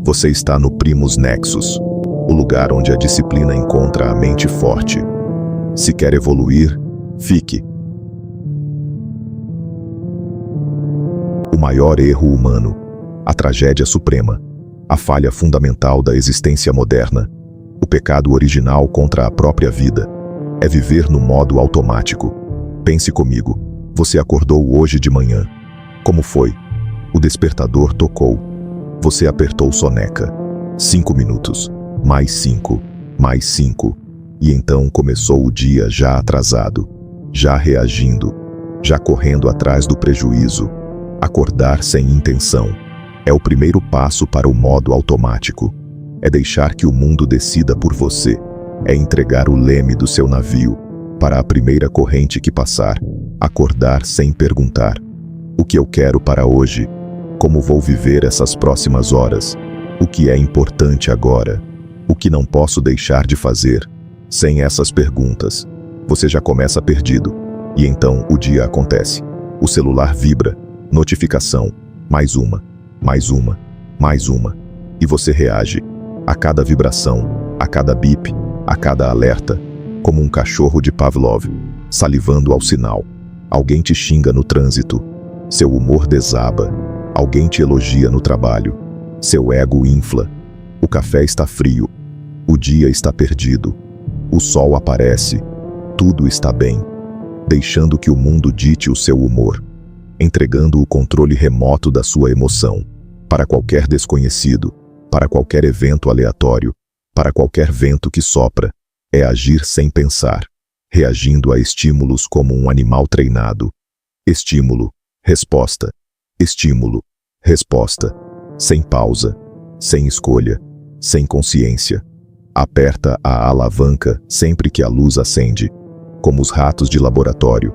Você está no Primus Nexus, o lugar onde a disciplina encontra a mente forte. Se quer evoluir, fique. O maior erro humano, a tragédia suprema, a falha fundamental da existência moderna, o pecado original contra a própria vida, é viver no modo automático. Pense comigo, você acordou hoje de manhã. Como foi? O despertador tocou. Você apertou soneca. 5 minutos, mais 5, mais 5. E então começou o dia já atrasado, já reagindo, já correndo atrás do prejuízo. Acordar sem intenção é o primeiro passo para o modo automático. É deixar que o mundo decida por você. É entregar o leme do seu navio para a primeira corrente que passar. Acordar sem perguntar: o que eu quero para hoje? Como vou viver essas próximas horas? O que é importante agora? O que não posso deixar de fazer? Sem essas perguntas, você já começa perdido. E então o dia acontece. O celular vibra. Notificação. Mais uma. Mais uma. Mais uma. E você reage. A cada vibração, a cada bip, a cada alerta, como um cachorro de Pavlov, salivando ao sinal. Alguém te xinga no trânsito. Seu humor desaba. Alguém te elogia no trabalho. Seu ego infla. O café está frio. O dia está perdido. O sol aparece. Tudo está bem. Deixando que o mundo dite o seu humor. Entregando o controle remoto da sua emoção. Para qualquer desconhecido. Para qualquer evento aleatório. Para qualquer vento que sopra. É agir sem pensar. Reagindo a estímulos como um animal treinado. Estímulo. Resposta. Estímulo. Resposta. Sem pausa. Sem escolha. Sem consciência. Aperta a alavanca sempre que a luz acende. Como os ratos de laboratório.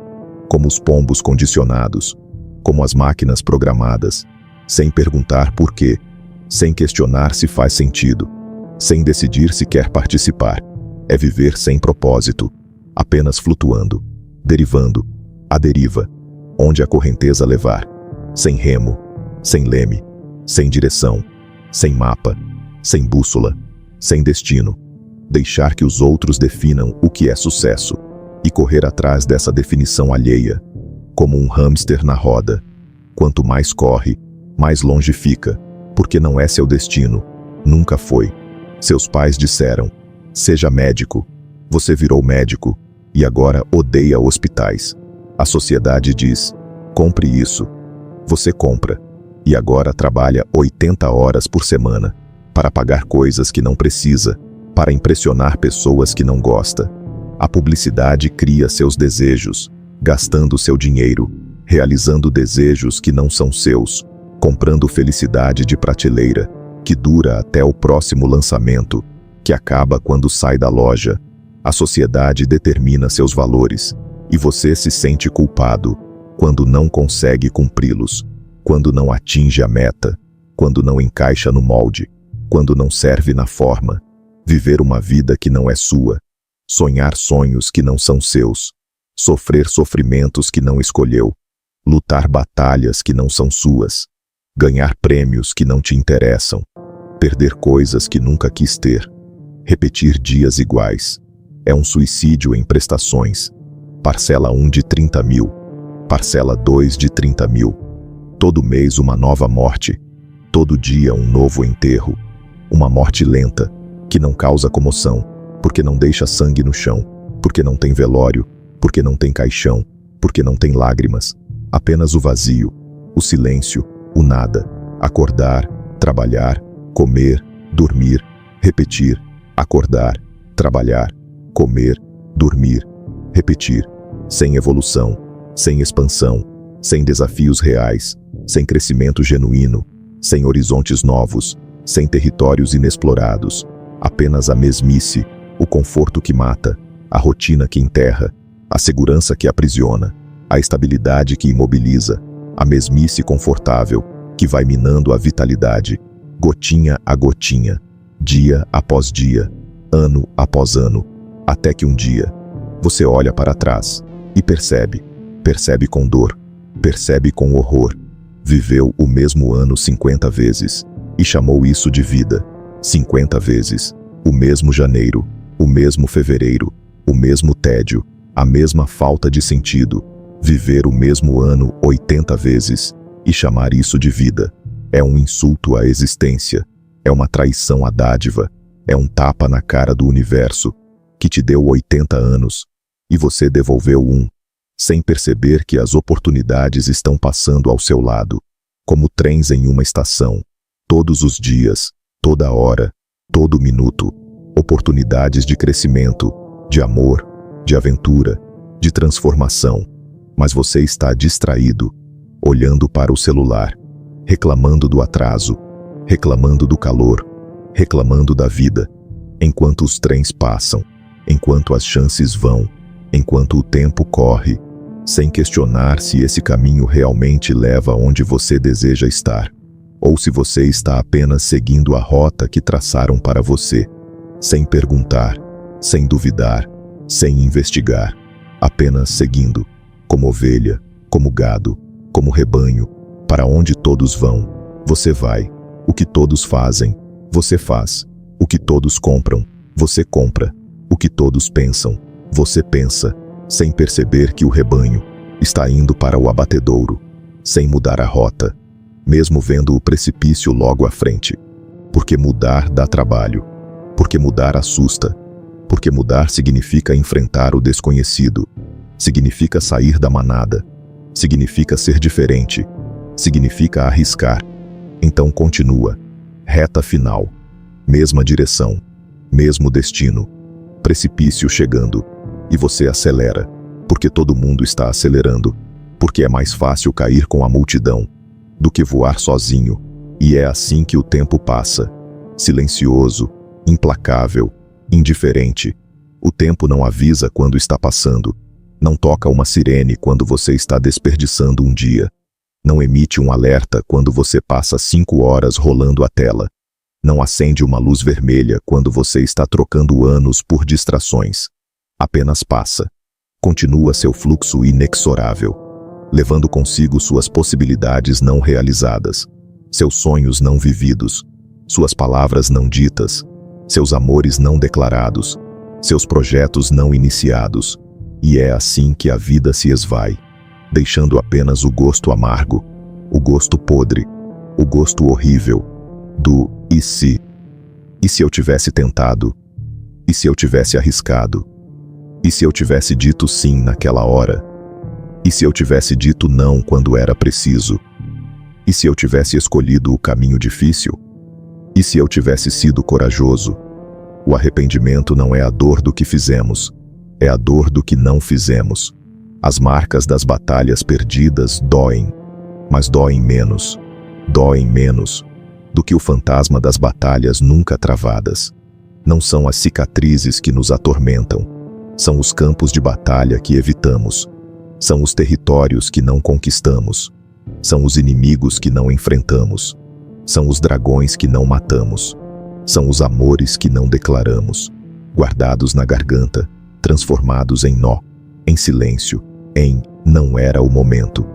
Como os pombos condicionados. Como as máquinas programadas. Sem perguntar por quê. Sem questionar se faz sentido. Sem decidir se quer participar. É viver sem propósito. Apenas flutuando. Derivando. À deriva. Onde a correnteza levar. Sem remo. Sem leme. Sem direção. Sem mapa. Sem bússola. Sem destino. Deixar que os outros definam o que é sucesso. E correr atrás dessa definição alheia. Como um hamster na roda. Quanto mais corre, mais longe fica. Porque não é seu destino. Nunca foi. Seus pais disseram: seja médico. Você virou médico. E agora odeia hospitais. A sociedade diz: compre isso. Você compra. E agora trabalha 80 horas por semana. Para pagar coisas que não precisa. Para impressionar pessoas que não gosta. A publicidade cria seus desejos. Gastando seu dinheiro. Realizando desejos que não são seus. Comprando felicidade de prateleira. Que dura até o próximo lançamento. Que acaba quando sai da loja. A sociedade determina seus valores. E você se sente culpado. Quando não consegue cumpri-los. Quando não atinge a meta. Quando não encaixa no molde. Quando não serve na forma. Viver uma vida que não é sua. Sonhar sonhos que não são seus. Sofrer sofrimentos que não escolheu. Lutar batalhas que não são suas. Ganhar prêmios que não te interessam. Perder coisas que nunca quis ter. Repetir dias iguais. É um suicídio em prestações. Parcela 1 de 30 mil. Parcela 2 de 30 mil. Todo mês uma nova morte. Todo dia um novo enterro. Uma morte lenta, que não causa comoção, porque não deixa sangue no chão, porque não tem velório, porque não tem caixão, porque não tem lágrimas. Apenas o vazio, o silêncio, o nada. Acordar, trabalhar, comer, dormir, repetir. Acordar, trabalhar, comer, dormir, repetir. Sem evolução, sem expansão, sem desafios reais, sem crescimento genuíno, sem horizontes novos, sem territórios inexplorados. Apenas a mesmice, o conforto que mata, a rotina que enterra, a segurança que aprisiona, a estabilidade que imobiliza, a mesmice confortável que vai minando a vitalidade, gotinha a gotinha, dia após dia, ano após ano, até que um dia você olha para trás e percebe com dor, percebe com horror, viveu o mesmo ano 50 vezes e chamou isso de vida. 50 vezes, o mesmo janeiro, o mesmo fevereiro, o mesmo tédio, a mesma falta de sentido. Viver o mesmo ano 80 vezes e chamar isso de vida é um insulto à existência, é uma traição à dádiva, é um tapa na cara do universo que te deu 80 anos e você devolveu um, sem perceber que as oportunidades estão passando ao seu lado, como trens em uma estação, todos os dias, toda hora, todo minuto, oportunidades de crescimento, de amor, de aventura, de transformação. Mas você está distraído, olhando para o celular, reclamando do atraso, reclamando do calor, reclamando da vida, enquanto os trens passam, enquanto as chances vão, enquanto o tempo corre, sem questionar se esse caminho realmente leva onde você deseja estar, ou se você está apenas seguindo a rota que traçaram para você, sem perguntar, sem duvidar, sem investigar, apenas seguindo, como ovelha, como gado, como rebanho, para onde todos vão, você vai, o que todos fazem, você faz, o que todos compram, você compra, o que todos pensam, você pensa, sem perceber que o rebanho está indo para o abatedouro, sem mudar a rota, mesmo vendo o precipício logo à frente. Porque mudar dá trabalho, porque mudar assusta, porque mudar significa enfrentar o desconhecido, significa sair da manada, significa ser diferente, significa arriscar. Então continua, reta final, mesma direção, mesmo destino, precipício chegando, e você acelera, porque todo mundo está acelerando, porque é mais fácil cair com a multidão do que voar sozinho, e é assim que o tempo passa, silencioso, implacável, indiferente. O tempo não avisa quando está passando, não toca uma sirene quando você está desperdiçando um dia, não emite um alerta quando você passa 5 horas rolando a tela, não acende uma luz vermelha quando você está trocando anos por distrações. Apenas passa. Continua seu fluxo inexorável, levando consigo suas possibilidades não realizadas, seus sonhos não vividos, suas palavras não ditas, seus amores não declarados, seus projetos não iniciados. E é assim que a vida se esvai, deixando apenas o gosto amargo, o gosto podre, o gosto horrível do e se? E se eu tivesse tentado? E se eu tivesse arriscado? E se eu tivesse dito sim naquela hora? E se eu tivesse dito não quando era preciso? E se eu tivesse escolhido o caminho difícil? E se eu tivesse sido corajoso? O arrependimento não é a dor do que fizemos, é a dor do que não fizemos. As marcas das batalhas perdidas doem, mas doem menos do que o fantasma das batalhas nunca travadas. Não são as cicatrizes que nos atormentam, são os campos de batalha que evitamos, são os territórios que não conquistamos, são os inimigos que não enfrentamos, são os dragões que não matamos, são os amores que não declaramos, guardados na garganta, transformados em nó, em silêncio, em não era o momento.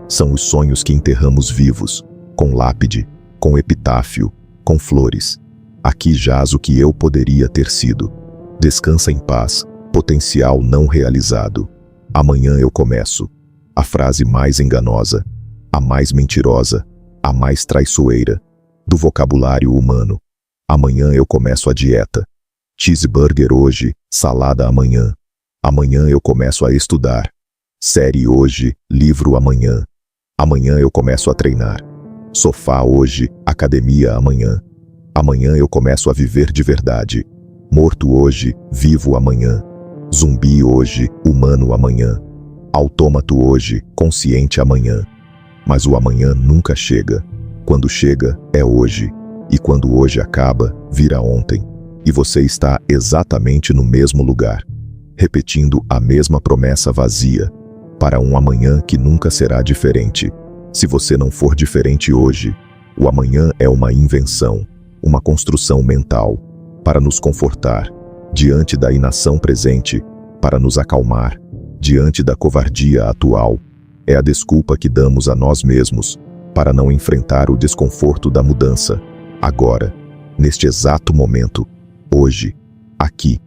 São os sonhos que enterramos vivos, com lápide, com epitáfio, com flores. Aqui jaz o que eu poderia ter sido. Descansa em paz, potencial não realizado. Amanhã eu começo. A frase mais enganosa, a mais mentirosa, a mais traiçoeira do vocabulário humano. Amanhã eu começo a dieta. Cheeseburger hoje, salada amanhã. Amanhã eu começo a estudar. Série hoje, livro amanhã. Amanhã eu começo a treinar. Sofá hoje, academia amanhã. Amanhã eu começo a viver de verdade. Morto hoje, vivo amanhã. Zumbi hoje, humano amanhã. Autômato hoje, consciente amanhã. Mas o amanhã nunca chega. Quando chega, é hoje. E quando hoje acaba, vira ontem. E você está exatamente no mesmo lugar, repetindo a mesma promessa vazia, para um amanhã que nunca será diferente. Se você não for diferente hoje, o amanhã é uma invenção, uma construção mental, para nos confortar, diante da inação presente, para nos acalmar, diante da covardia atual. É a desculpa que damos a nós mesmos, para não enfrentar o desconforto da mudança. Agora, neste exato momento, hoje, aqui,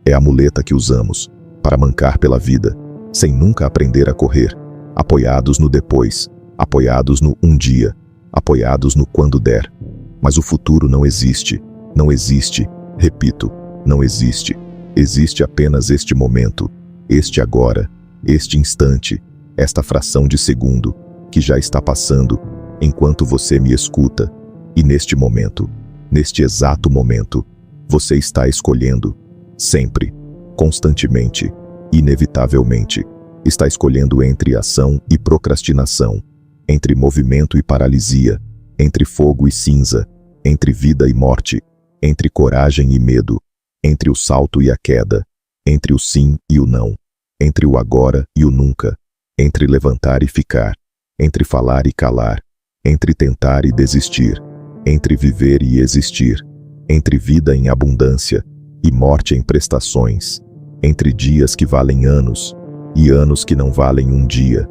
é a muleta que usamos para mancar pela vida, sem nunca aprender a correr, apoiados no depois, apoiados no um dia, apoiados no quando der. Mas o futuro não existe, não existe, repito, não existe. Existe apenas este momento, este agora, este instante, esta fração de segundo, que já está passando, enquanto você me escuta. E neste momento, neste exato momento, você está escolhendo, sempre, constantemente, inevitavelmente, está escolhendo entre ação e procrastinação, entre movimento e paralisia, entre fogo e cinza, entre vida e morte, entre coragem e medo, entre o salto e a queda, entre o sim e o não, entre o agora e o nunca, entre levantar e ficar, entre falar e calar, entre tentar e desistir, entre viver e existir, entre vida em abundância e morte em prestações, entre dias que valem anos e anos que não valem um dia,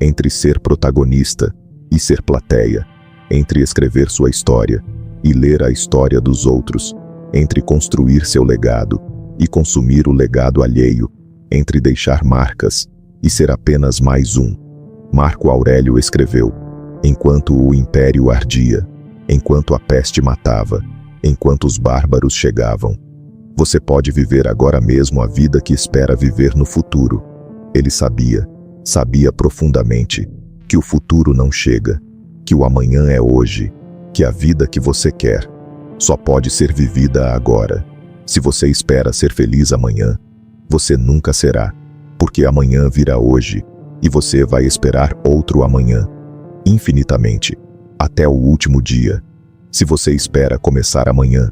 entre ser protagonista e ser plateia, entre escrever sua história e ler a história dos outros, entre construir seu legado e consumir o legado alheio, entre deixar marcas e ser apenas mais um. Marco Aurélio escreveu: enquanto o império ardia, enquanto a peste matava, enquanto os bárbaros chegavam. Você pode viver agora mesmo a vida que espera viver no futuro. Ele sabia profundamente que o futuro não chega, que o amanhã é hoje, que a vida que você quer só pode ser vivida agora. Se você espera ser feliz amanhã, você nunca será, porque amanhã virá hoje e você vai esperar outro amanhã, infinitamente, até o último dia. Se você espera começar amanhã,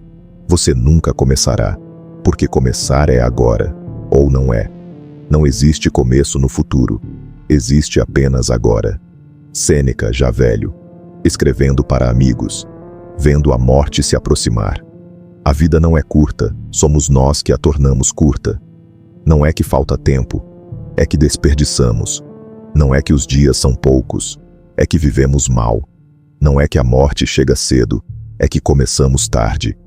você nunca começará, porque começar é agora, ou não é. Não existe começo no futuro, existe apenas agora. Sêneca, já velho, escrevendo para amigos, vendo a morte se aproximar. A vida não é curta, somos nós que a tornamos curta. Não é que falta tempo, é que desperdiçamos. Não é que os dias são poucos, é que vivemos mal. Não é que a morte chega cedo, é que começamos tarde.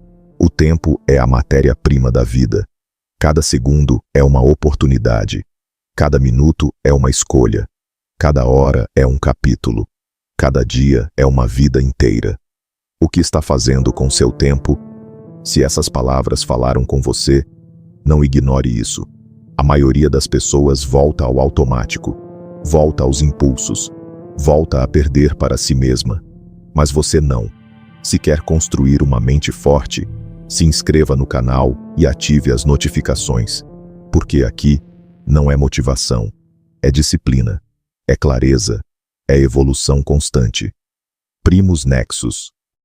O tempo é a matéria-prima da vida. Cada segundo é uma oportunidade. Cada minuto é uma escolha. Cada hora é um capítulo. Cada dia é uma vida inteira. O que está fazendo com seu tempo? Se essas palavras falaram com você, não ignore isso. A maioria das pessoas volta ao automático, volta aos impulsos, volta a perder para si mesma. Mas você não. Se quer construir uma mente forte, se inscreva no canal e ative as notificações, porque aqui não é motivação, é disciplina, é clareza, é evolução constante. Primus Nexus.